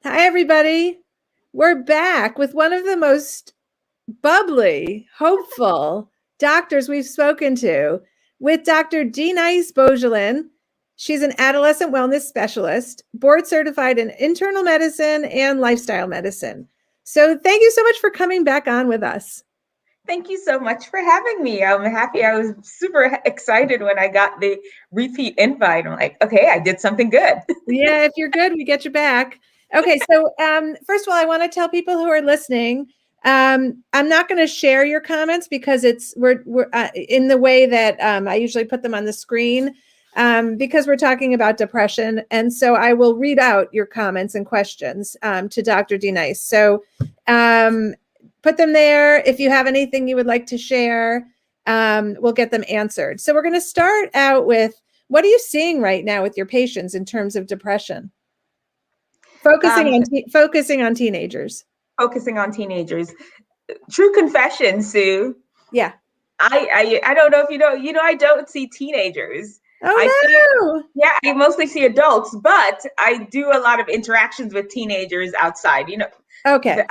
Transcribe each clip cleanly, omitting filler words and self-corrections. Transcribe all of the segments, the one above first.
Hi, everybody. We're back with one of the most bubbly, hopeful doctors we've spoken to, with Dr. Denise Beaujolin. She's an adolescent wellness specialist, board certified in internal medicine and lifestyle medicine. So thank you so much for coming back on with us. Thank you so much for having me. I'm happy. I was super excited when I got the repeat invite. I'm like, okay, I did something good. Yeah, if you're good, we get you back. Okay, so first of all, I want to tell people who are listening, I'm not going to share your comments because we're in the way that I usually put them on the screen because we're talking about depression, and so I will read out your comments and questions to Dr. Denise. So put them there. If you have anything you would like to share, we'll get them answered. So we're going to start out with, what are you seeing right now with your patients in terms of depression? Focusing on teenagers. Focusing on teenagers. True confession, Sue. Yeah. I don't know if you know, I don't see teenagers. Oh, no. I mostly see adults, but I do a lot of interactions with teenagers outside. Okay.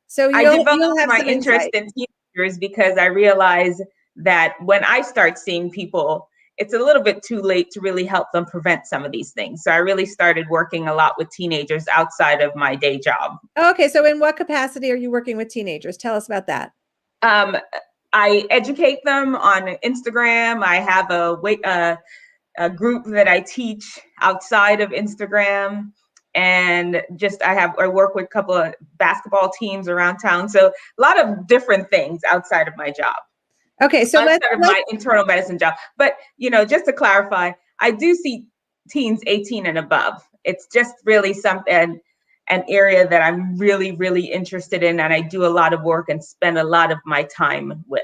So I you'll developed have my some interest insight. in teenagers because I realize that when I start seeing people, it's a little bit too late to really help them prevent some of these things. So I really started working a lot with teenagers outside of my day job. Okay. So in what capacity are you working with teenagers? Tell us about that. I educate them on Instagram. I have a group that I teach outside of Instagram. And I work with a couple of basketball teams around town. So a lot of different things outside of my job. Okay, so outside of my internal medicine job. But just to clarify, I do see teens 18 and above. It's just really an area that I'm really, really interested in, and I do a lot of work and spend a lot of my time with.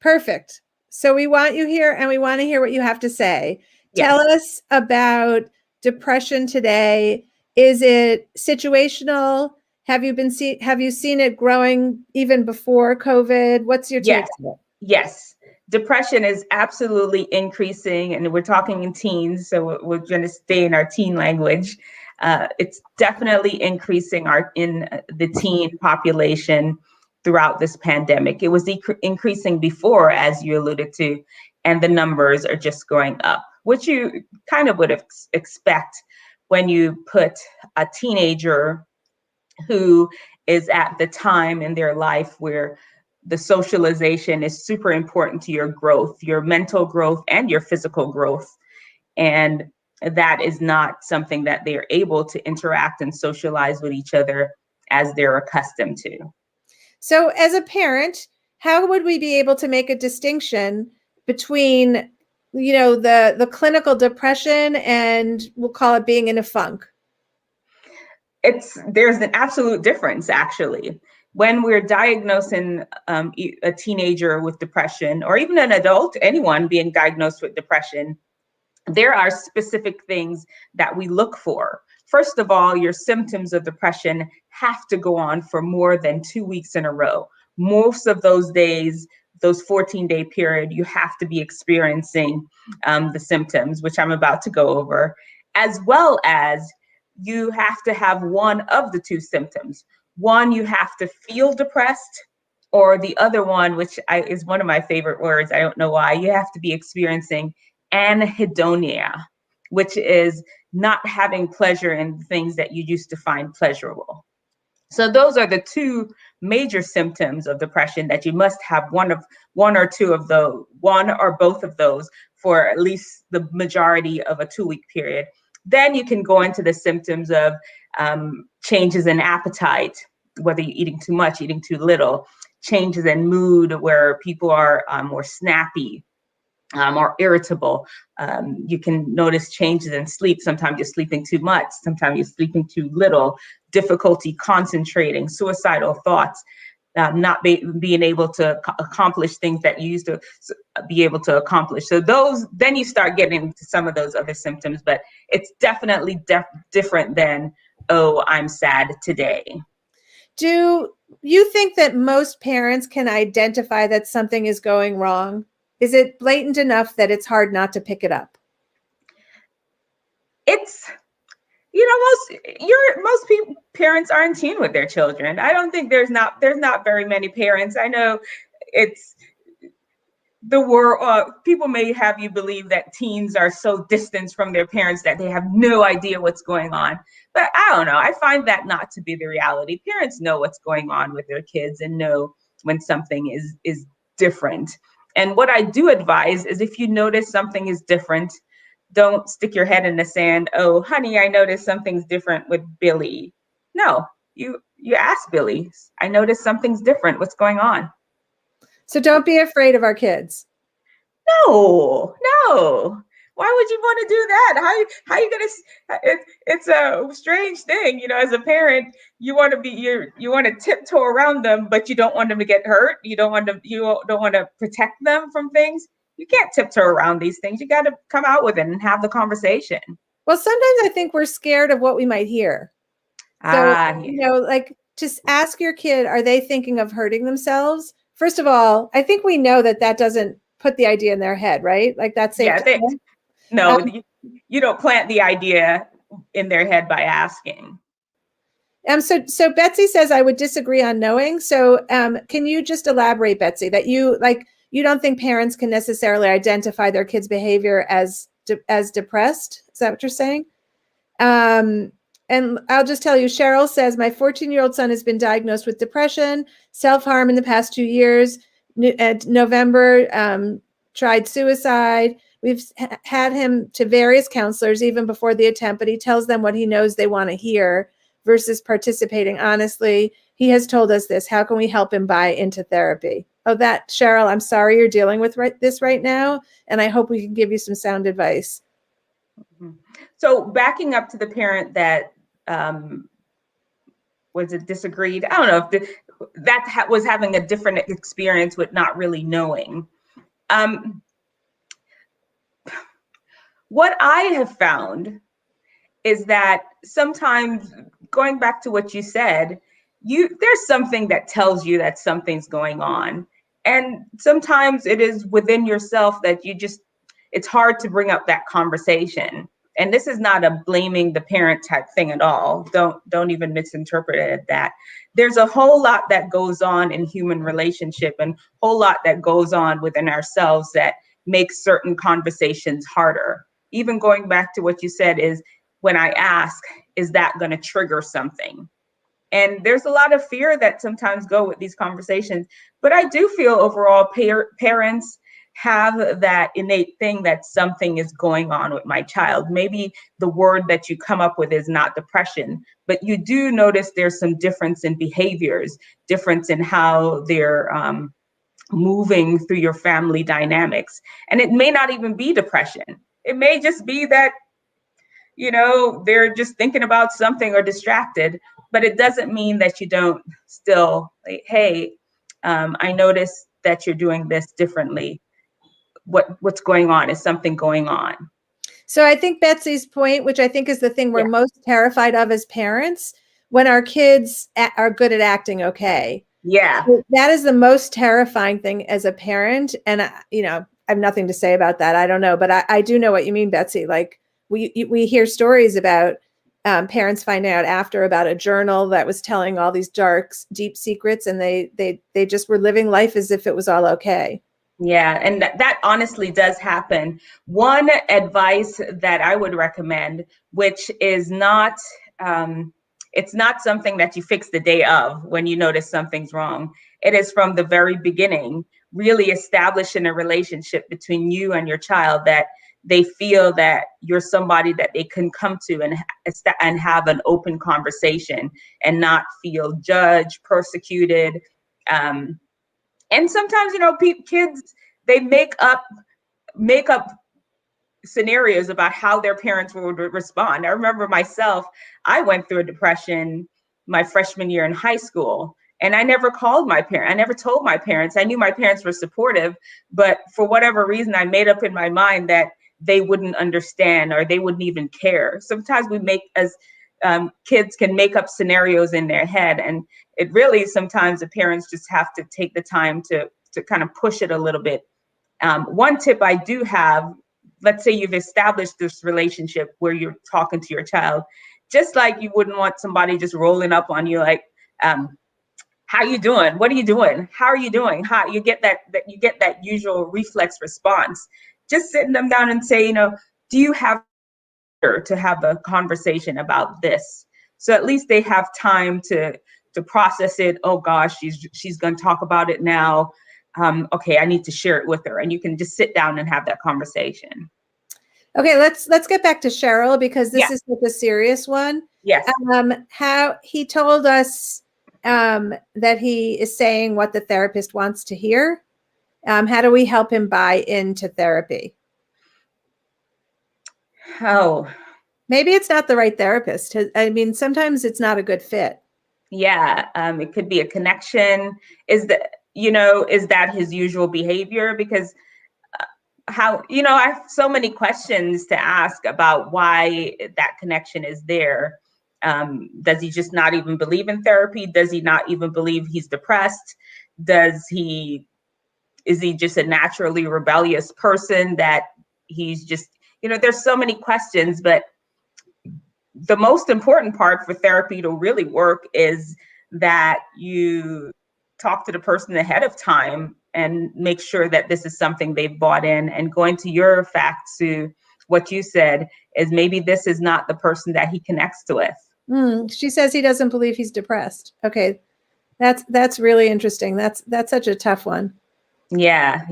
Perfect. So we want you here, and we want to hear what you have to say. Yes. Tell us about depression today. Is it situational? Have you seen it growing even before COVID? What's your take on it? Yes. Depression is absolutely increasing, and we're talking in teens, so we're going to stay in our teen language. It's definitely increasing in the teen population throughout this pandemic. It was increasing before, as you alluded to, and the numbers are just going up, which you kind of would expect when you put a teenager who is at the time in their life where the socialization is super important to your growth, your mental growth and your physical growth. And that is not something that they're able to interact and socialize with each other as they're accustomed to. So as a parent, how would we be able to make a distinction between, the clinical depression and we'll call it being in a funk? There's an absolute difference, actually. When we're diagnosing a teenager with depression, or even an adult, anyone being diagnosed with depression, there are specific things that we look for. First of all, your symptoms of depression have to go on for more than 2 weeks in a row. Most of those days, those 14-day period, you have to be experiencing the symptoms, which I'm about to go over, as well as you have to have one of the two symptoms. One, you have to feel depressed, or the other one, which is one of my favorite words, I don't know why, you have to be experiencing anhedonia, which is not having pleasure in things that you used to find pleasurable. So those are the two major symptoms of depression that you must have one or two of those, one or both of those for at least the majority of a 2-week period. Then you can go into the symptoms of changes in appetite, whether you're eating too much, eating too little, changes in mood where people are more snappy, or irritable. You can notice changes in sleep. Sometimes you're sleeping too much, sometimes you're sleeping too little, difficulty concentrating, suicidal thoughts, not being able to accomplish things that you used to be able to accomplish. So then you start getting into some of those other symptoms, but it's definitely different than, oh, I'm sad today. Do you think that most parents can identify that something is going wrong? Is it blatant enough that it's hard not to pick it up? It's, parents are in tune with their children. I don't think there's not very many parents. I know it's the world. People may have you believe that teens are so distant from their parents that they have no idea what's going on. But I don't know. I find that not to be the reality. Parents know what's going on with their kids and know when something is different. And what I do advise is, if you notice something is different, don't stick your head in the sand. Oh, honey, I noticed something's different with Billy. No, you ask Billy. I noticed something's different. What's going on? So don't be afraid of our kids. No. Why would you want to do that? How you gonna? It's a strange thing, As a parent, you want to tiptoe around them, but you don't want them to get hurt. You don't want to protect them from things. You can't tiptoe around these things. You got to come out with it and have the conversation. Well, sometimes I think we're scared of what we might hear. So, like, just ask your kid, are they thinking of hurting themselves? First of all, I think we know that doesn't put the idea in their head, right? Like, that's safe. Yeah, you don't plant the idea in their head by asking. So Betsy says, I would disagree on knowing. So can you just elaborate, Betsy, that you don't think parents can necessarily identify their kids' behavior as depressed? Is that what you're saying? And I'll just tell you, Cheryl says, my 14-year-old son has been diagnosed with depression, self-harm in the past 2 years. November, tried suicide. We've had him to various counselors even before the attempt, but he tells them what he knows they want to hear versus participating honestly. He has told us this. How can we help him buy into therapy? Oh, Cheryl, I'm sorry you're dealing with this right now, and I hope we can give you some sound advice. Mm-hmm. So backing up to the parent that was it disagreed? I don't know if that was having a different experience with not really knowing. What I have found is that sometimes, going back to what you said, there's something that tells you that something's going on. And sometimes it is within yourself that it's hard to bring up that conversation. And this is not a blaming the parent type thing at all. Don't even misinterpret it as that. There's a whole lot that goes on in human relationship and a whole lot that goes on within ourselves that makes certain conversations harder. Even going back to what you said is, when I ask, is that going to trigger something? And there's a lot of fear that sometimes go with these conversations. But I do feel overall parents have that innate thing that something is going on with my child. Maybe the word that you come up with is not depression, but you do notice there's some difference in behaviors, difference in how they're moving through your family dynamics. And it may not even be depression. It may just be that, they're just thinking about something or distracted, but it doesn't mean that you don't still, like, hey, I noticed that you're doing this differently. What's going on? Is something going on? So I think Betsy's point, which I think is the thing we're most terrified of as parents, when our kids are good at acting okay. Yeah. So that is the most terrifying thing as a parent. And, I have nothing to say about that. I don't know, but I do know what you mean, Betsy. Like, we hear stories about parents finding out after about a journal that was telling all these dark, deep secrets, and they just were living life as if it was all okay. Yeah, and that honestly does happen. One advice that I would recommend, which is not, it's not something that you fix the day of when you notice something's wrong. It is from the very beginning, really establishing a relationship between you and your child, that they feel that you're somebody that they can come to and have an open conversation and not feel judged, persecuted. And sometimes, kids, they make up scenarios about how their parents would respond. I remember myself, I went through a depression my freshman year in high school, and I never called my parents. I never told my parents. I knew my parents were supportive, but for whatever reason, I made up in my mind that they wouldn't understand or they wouldn't even care. Sometimes kids can make up scenarios in their head, and it really, sometimes the parents just have to take the time to kind of push it a little bit. One tip I do have, let's say you've established this relationship where you're talking to your child, just like you wouldn't want somebody just rolling up on you like, how you doing? What are you doing? How are you doing? How you get that usual reflex response. Just sitting them down and say, do you have to have a conversation about this? So at least they have time to process it. Oh gosh, she's going to talk about it now. Okay, I need to share it with her, and you can just sit down and have that conversation. Okay, let's get back to Cheryl, because this is a serious one. Yes. How he told us that he is saying what the therapist wants to hear. How do we help him buy into therapy? Oh, maybe it's not the right therapist. I mean, sometimes it's not a good fit. Yeah, it could be a connection. Is that his usual behavior? Because I have so many questions to ask about why that connection is there. Does he just not even believe in therapy? Does he not even believe he's depressed? Is he just a naturally rebellious person that he's just, there's so many questions, but the most important part for therapy to really work is that you talk to the person ahead of time and make sure that this is something they've bought in. And going to your facts, to what you said, is maybe this is not the person that he connects with. She says he doesn't believe he's depressed. Okay. That's really interesting. That's such a tough one. Yeah.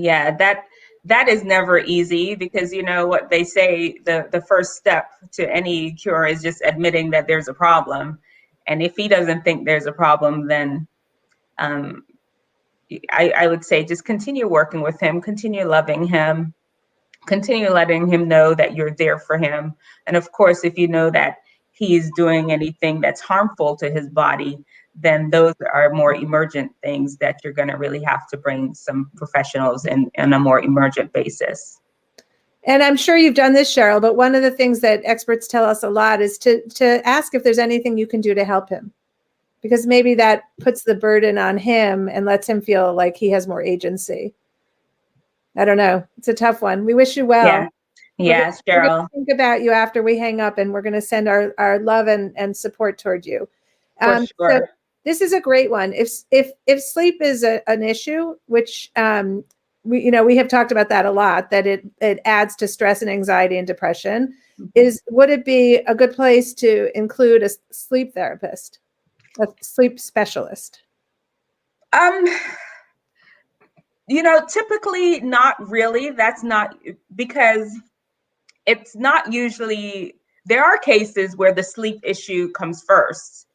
That is never easy, because what they say, the first step to any cure is just admitting that there's a problem. And if he doesn't think there's a problem, then I would say just continue working with him, continue loving him, continue letting him know that you're there for him. And of course, if you know that he's doing anything that's harmful to his body, then those are more emergent things that you're going to really have to bring some professionals in on a more emergent basis. And I'm sure you've done this, Cheryl, but one of the things that experts tell us a lot is to ask if there's anything you can do to help him, because maybe that puts the burden on him and lets him feel like he has more agency. I don't know. It's a tough one. We wish you well. Yes, Cheryl. We're going to think about you after we hang up, and we're going to send our love and support toward you. For sure. So this is a great one. If sleep is an issue, which we have talked about that a lot, that it adds to stress and anxiety and depression, would it be a good place to include a sleep therapist, a sleep specialist? Typically not really. That's not, because it's not usually, there are cases where the sleep issue comes first,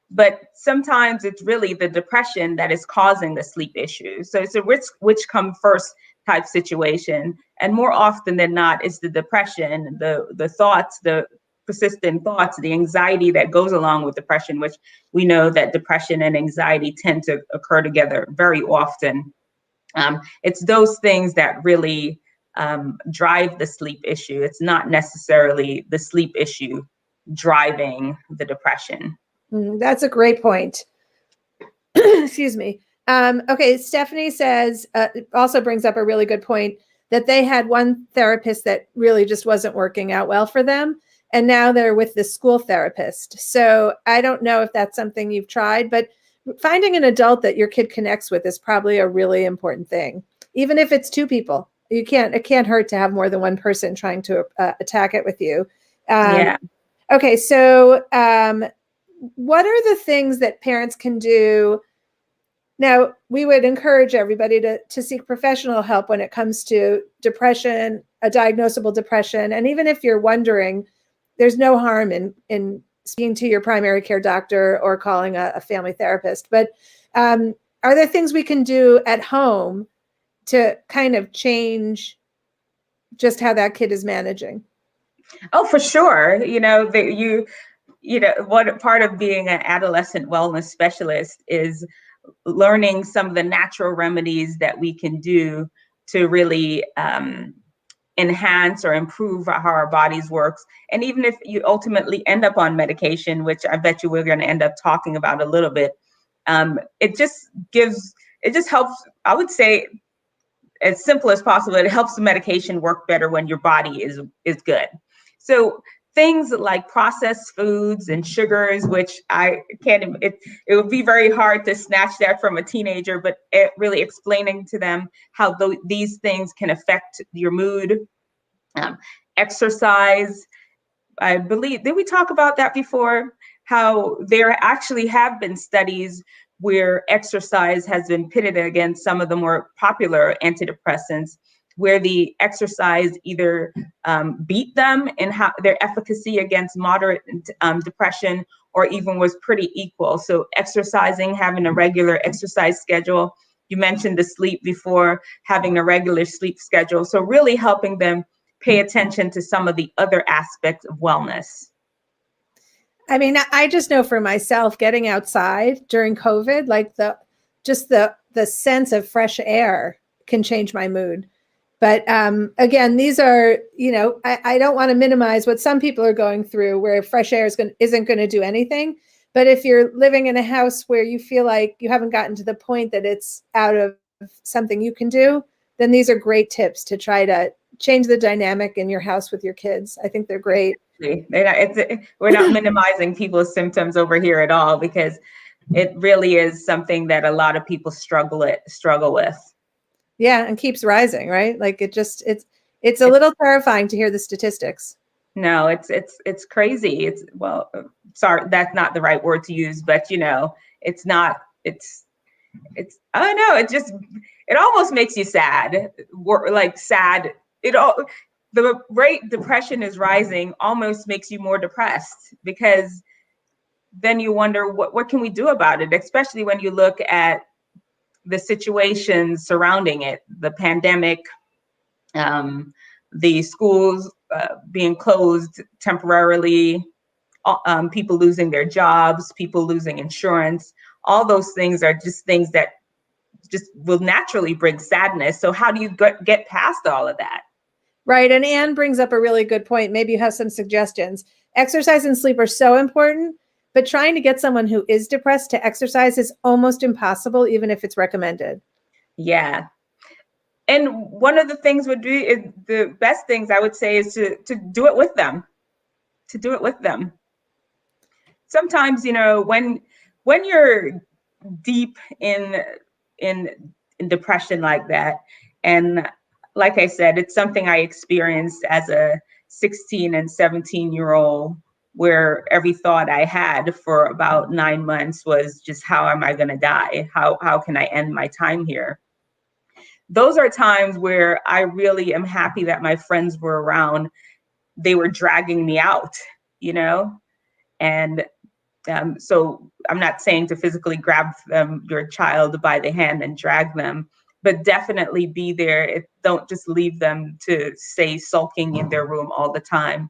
but sometimes it's really the depression that is causing the sleep issue. So it's a which come first type situation. And more often than not, it's the depression, the thoughts, the persistent thoughts, the anxiety that goes along with depression, which we know that depression and anxiety tend to occur together very often. It's those things that really drive the sleep issue. It's not necessarily the sleep issue driving the depression. That's a great point. Excuse me. Okay, Stephanie says, also brings up a really good point, that they had one therapist that really just wasn't working out well for them, and now they're with the school therapist. So I don't know if that's something you've tried, but finding an adult that your kid connects with is probably a really important thing. Even if it's two people, it can't hurt to have more than one person trying to attack it with you. Okay, so what are the things that parents can do? Now, we would encourage everybody to seek professional help when it comes to depression, a diagnosable depression. And even if you're wondering, there's no harm in speaking to your primary care doctor or calling a family therapist. But are there things we can do at home to kind of change just how that kid is managing? Oh, for sure. What part of being an adolescent wellness specialist is learning some of the natural remedies that we can do to really enhance or improve how our bodies works. And even if you ultimately end up on medication, which I bet you we're going to end up talking about a little bit, it just helps. I would say, as simple as possible, it helps the medication work better when your body is good. So things like processed foods and sugars, which I can't, it would be very hard to snatch that from a teenager, but really explaining to them how these things can affect your mood. Exercise, I believe, did we talk about that before? How there actually have been studies where exercise has been pitted against some of the more popular antidepressants, where the exercise either beat them in their efficacy against moderate depression, or even was pretty equal. So exercising, having a regular exercise schedule. You mentioned the sleep before, having a regular sleep schedule. So really helping them pay attention to some of the other aspects of wellness. I mean, I just know for myself, getting outside during COVID, like the sense of fresh air can change my mood. But again, these are, I don't want to minimize what some people are going through, where fresh air isn't going to do anything. But if you're living in a house where you feel like you haven't gotten to the point that it's out of something you can do, then these are great tips to try to change the dynamic in your house with your kids. I think they're great. We're not minimizing people's symptoms over here at all, because it really is something that a lot of people struggle with. Yeah, and keeps rising, right? Like it's a little terrifying to hear the statistics. No, it's crazy. Sorry, that's not the right word to use, but it's not. I don't know. It almost makes you sad. Like sad. The rate depression is rising almost makes you more depressed, because then you wonder what can we do about it, especially when you look at the situation surrounding it, the pandemic, the schools being closed temporarily, people losing their jobs, people losing insurance. All those things are just things that just will naturally bring sadness. So how do you get past all of that? Right. And Anne brings up a really good point. Maybe you have some suggestions. Exercise and sleep are so important, but trying to get someone who is depressed to exercise is almost impossible, even if it's recommended. Yeah. And one of the things the best things I would say is to do it with them. To do it with them. Sometimes, when you're deep in depression like that, and like I said, it's something I experienced as a 16 and 17-year-old, where every thought I had for about 9 months was just, how am I going to die? How can I end my time here? Those are times where I really am happy that my friends were around. They were dragging me out, and so I'm not saying to physically grab your child by the hand and drag them, but definitely be there. Don't just leave them to stay sulking in their room all the time.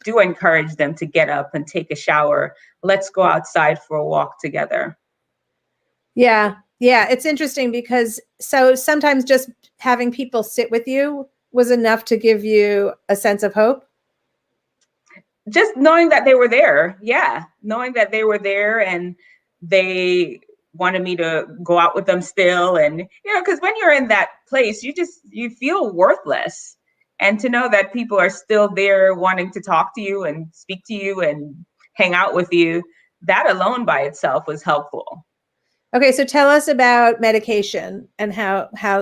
Do encourage them to get up and take a shower. Let's go outside for a walk together. Yeah. Yeah. It's interesting because so sometimes just having people sit with you was enough to give you a sense of hope. Just knowing that they were there. Yeah. Knowing that they were there and they wanted me to go out with them still. And, because when you're in that place, you feel worthless. And to know that people are still there wanting to talk to you and speak to you and hang out with you, that alone by itself was helpful. Okay. So tell us about medication and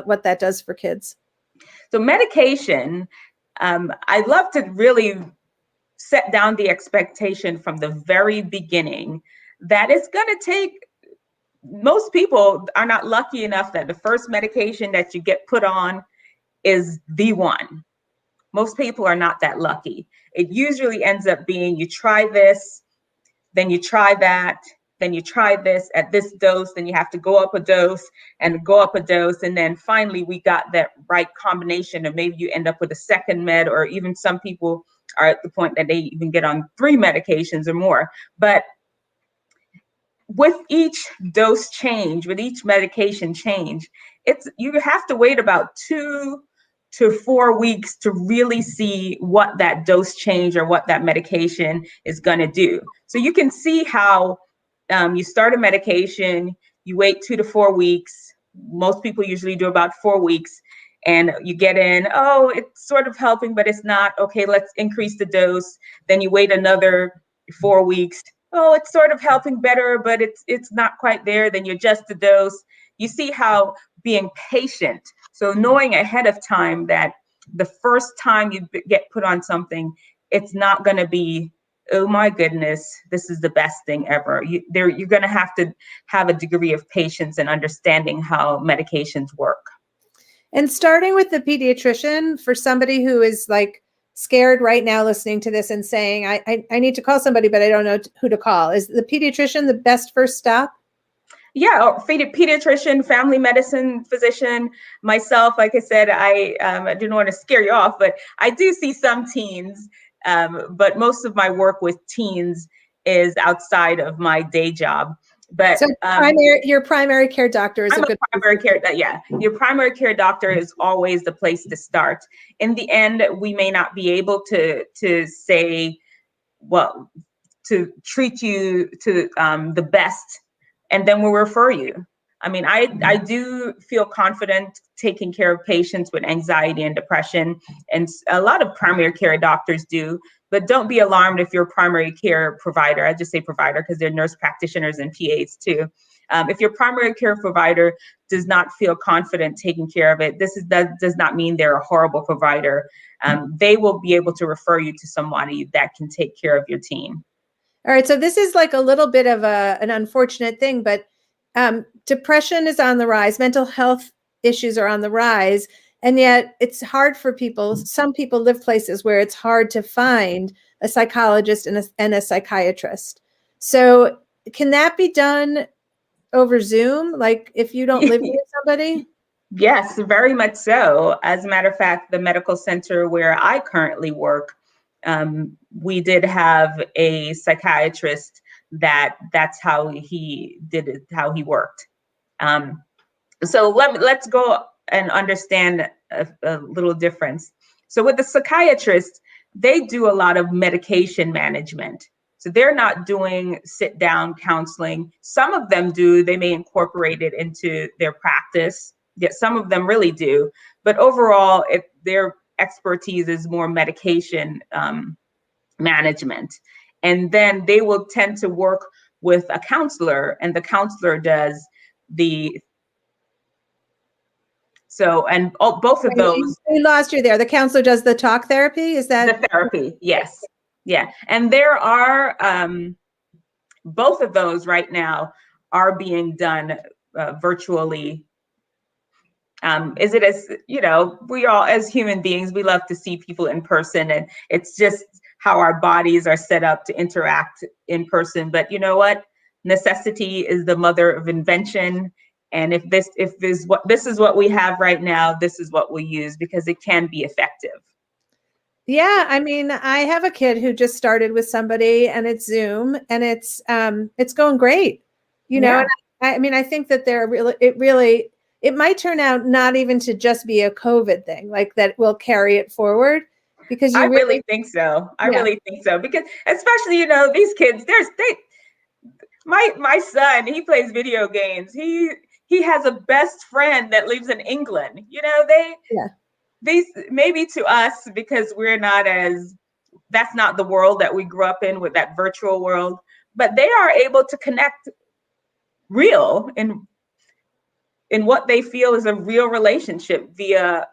what that does for kids. So medication, I love to really set down the expectation from the very beginning that it's going to take. Most people are not lucky enough that the first medication that you get put on is the one. Most people are not that lucky. It usually ends up being, you try this, then you try that, then you try this at this dose, then you have to go up a dose and go up a dose. And then finally we got that right combination, and maybe you end up with a second med, or even some people are at the point that they even get on 3 medications or more. But with each dose change, with each medication change, you have to wait about 2 to 4 weeks to really see what that dose change or what that medication is going to do. So you can see how you start a medication, you wait 2 to 4 weeks. Most people usually do about 4 weeks. and you get in, oh, it's sort of helping, but it's not. Okay, let's increase the dose. Then you wait another 4 weeks. Oh, it's sort of helping better, but it's not quite there. Then you adjust the dose. You see how being patient, so knowing ahead of time that the first time you get put on something, it's not going to be, oh my goodness, this is the best thing ever. You're going to have a degree of patience and understanding how medications work. And starting with the pediatrician, for somebody who is like scared right now listening to this and saying, I need to call somebody, but I don't know who to call. Is the pediatrician the best first stop? Yeah, pediatrician, family medicine physician, myself, like I said, I didn't want to scare you off, but I do see some teens, but most of my work with teens is outside of my day job. But so your primary care doctor is I'm a primary care. Yeah, your primary care doctor is always the place to start. In the end, we may not be able to say, well, to treat you to the best, and then we'll refer you. I mean, I do feel confident taking care of patients with anxiety and depression, and a lot of primary care doctors do. But don't be alarmed if you're a primary care provider. I just say provider because they're nurse practitioners and PAs too. If your primary care provider does not feel confident taking care of it, that does not mean they're a horrible provider. They will be able to refer you to somebody that can take care of your teen. All right. So this is like a little bit of an unfortunate thing, but depression is on the rise. Mental health issues are on the rise. And yet it's hard for people. Some people live places where it's hard to find a psychologist and a psychiatrist. So can that be done over Zoom? Like if you don't live with somebody? Yes, very much so. As a matter of fact, the medical center where I currently work, we did have a psychiatrist that's how he did it, how he worked. So let's go and understand a little difference. So with the psychiatrist, they do a lot of medication management. So they're not doing sit down counseling. Some of them do, they may incorporate it into their practice. Yet some of them really do. But overall, their expertise is more medication management. And then they will tend to work with a counselor, and the counselor does both of those. We lost you there. The counselor does the talk therapy. Is that the therapy? Yes. Yeah. And there are both of those right now are being done virtually. Is it as, we all as human beings, we love to see people in person, and it's just how our bodies are set up to interact in person. But you know what? Necessity is the mother of invention. And if this is what we have right now, this is what we use because it can be effective. Yeah, I mean, I have a kid who just started with somebody, and it's Zoom, and it's going great. Yeah. And I mean, I think that it might turn out not even to just be a COVID thing, like that will carry it forward, because I really think so. I really think so, because especially, these kids, my son, he plays video games. He has a best friend that lives in England. These maybe to us, because that's not the world that we grew up in, with that virtual world, but they are able to connect real in what they feel is a real relationship via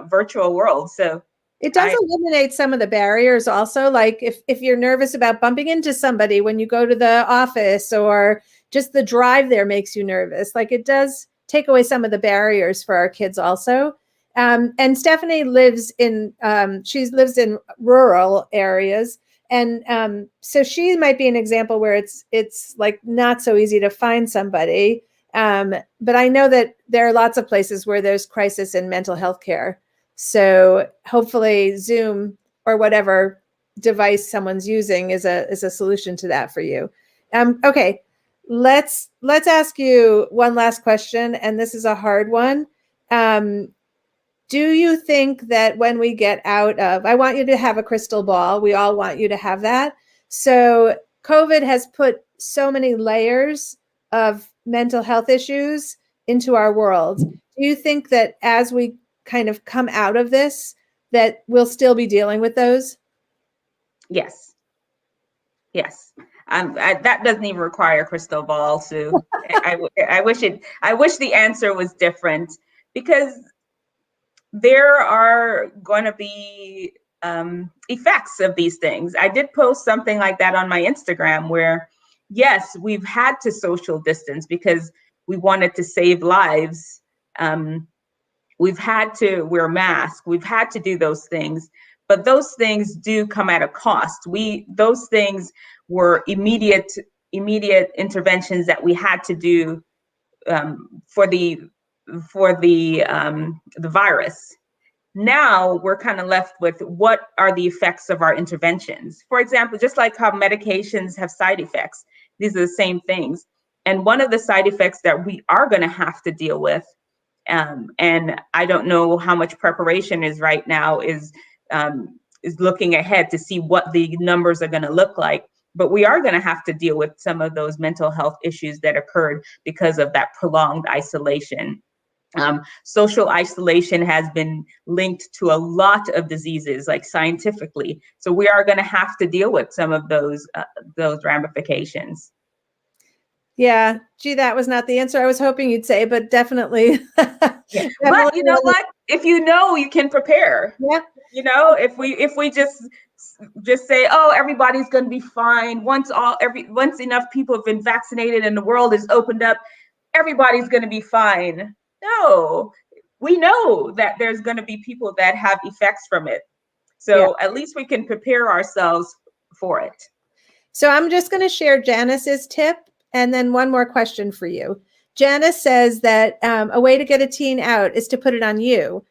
virtual world. So it does eliminate some of the barriers also. Like if you're nervous about bumping into somebody when you go to the office, or just the drive there makes you nervous, like it does take away some of the barriers for our kids also. And Stephanie lives in rural areas. And so she might be an example where it's like not so easy to find somebody. But I know that there are lots of places where there's crisis in mental health care. So hopefully Zoom or whatever device someone's using is a solution to that for you. Okay, let's ask you one last question, and this is a hard one. Do you think that when we get out of, I want you to have a crystal ball. We all want you to have that. So COVID has put so many layers of mental health issues into our world. Do you think that as we kind of come out of this, that we'll still be dealing with those? Yes. Yes. That doesn't even require a crystal ball. So I wish the answer was different, because there are going to be effects of these things. I did post something like that on my Instagram where, yes, we've had to social distance because we wanted to save lives. We've had to wear masks. We've had to do those things, but those things do come at a cost. Those things were immediate interventions that we had to do for the virus. Now we're kind of left with, what are the effects of our interventions? For example, just like how medications have side effects, these are the same things. And one of the side effects that we are going to have to deal with, and I don't know how much preparation is right now, is looking ahead to see what the numbers are going to look like. But we are going to have to deal with some of those mental health issues that occurred because of that prolonged isolation. Social isolation has been linked to a lot of diseases, like scientifically. So we are going to have to deal with some of those ramifications. Yeah, gee, that was not the answer I was hoping you'd say, but definitely. Yeah. But you know what? If you know, you can prepare. Yeah. You know, if we just say, oh, everybody's going to be fine once enough people have been vaccinated and the world is opened up, everybody's going to be fine. No, we know that there's going to be people that have effects from it. So at least we can prepare ourselves for it. So I'm just going to share Janice's tip, and then one more question for you. Janice says that a way to get a teen out is to put it on you.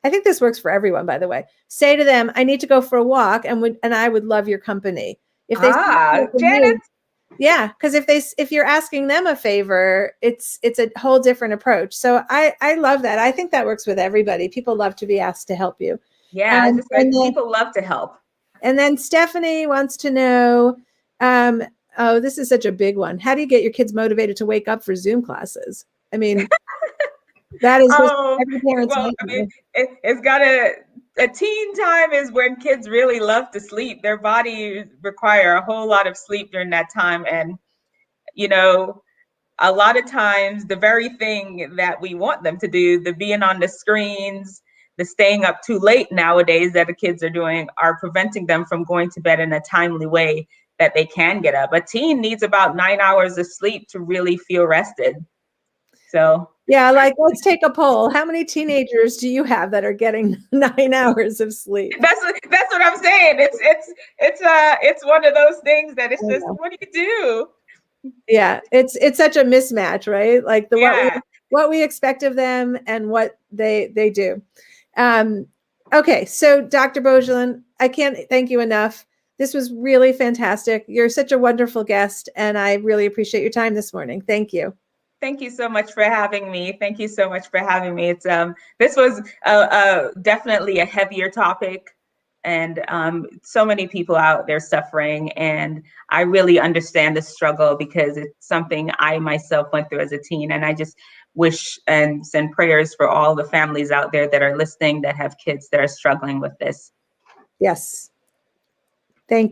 I think this works for everyone, by the way. Say to them, I need to go for a walk, and I would love your company. If they Janice. Yeah, because if you're asking them a favor, it's a whole different approach. So I love that. I think that works with everybody. People love to be asked to help you. Yeah, people love to help. And then Stephanie wants to know, oh, this is such a big one. How do you get your kids motivated to wake up for Zoom classes? I mean, that is every parent's nightmare. It's got a teen time is when kids really love to sleep. Their bodies require a whole lot of sleep during that time. And, you know, a lot of times the very thing that we want them to do, the being on the screens, the staying up too late nowadays that the kids are doing, are preventing them from going to bed in a timely way that they can get up. A teen needs about 9 hours of sleep to really feel rested. So yeah, like, let's take a poll. How many teenagers do you have that are getting 9 hours of sleep? That's what I'm saying. It's one of those things that it's just, what do you do? Yeah, it's such a mismatch, right? Like what we expect of them and what they do. Okay, so Dr. Beaujolin, I can't thank you enough. This was really fantastic. You're such a wonderful guest, and I really appreciate your time this morning. Thank you. Thank you so much for having me. Thank you so much for having me. It's this was definitely a heavier topic, and so many people out there suffering, and I really understand the struggle because it's something I myself went through as a teen, and I just wish and send prayers for all the families out there that are listening that have kids that are struggling with this. Yes. Thank you.